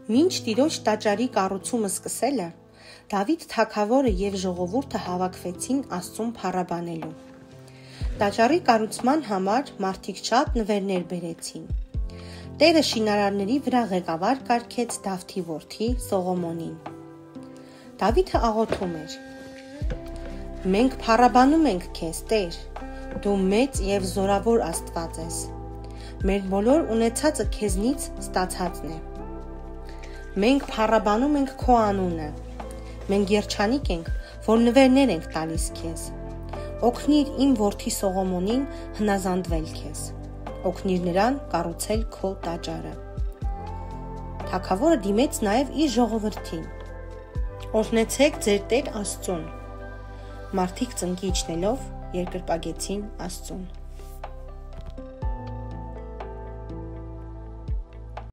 Մինչ Տիրոջ տաճարի կառուցումը սկսելը, Դավիթ թագավորը և ժողովուրդը հավաքվեցին Աստծուն փառաբանելու։ Տաճարի կառուցման համար մարդիկ շատ նվերներ բերեցին։ Տերը շինարարների վրա ղեկավար կարգեց Դավթի որդի Սողոմոնին։ Դավիթը աղոթում էր. «Մենք փառաբանում ենք քեզ, Տեր, դու մեծ և զորավոր Աստված ես։ Մեր բոլոր ունեցածը քեզնից ստացածն է։ Մենք փառաբանում ենք քո անունը։ Մենք երջանիկ ենք, որ նվերներ ենք տալիս քեզ։ Օգնիր իմ որդի Սողոմոնին հնազանդվել քեզ։ Օգնիր նրան կառուցել քո տաճարը»։ Թագավորը դիմեց նաև իր ժողովրդին. «Օրհնեցեք ձեր Տեր Աստծուն»։ Մարդիկ ծնկի իջնելով երկրպագեցին Աստծուն։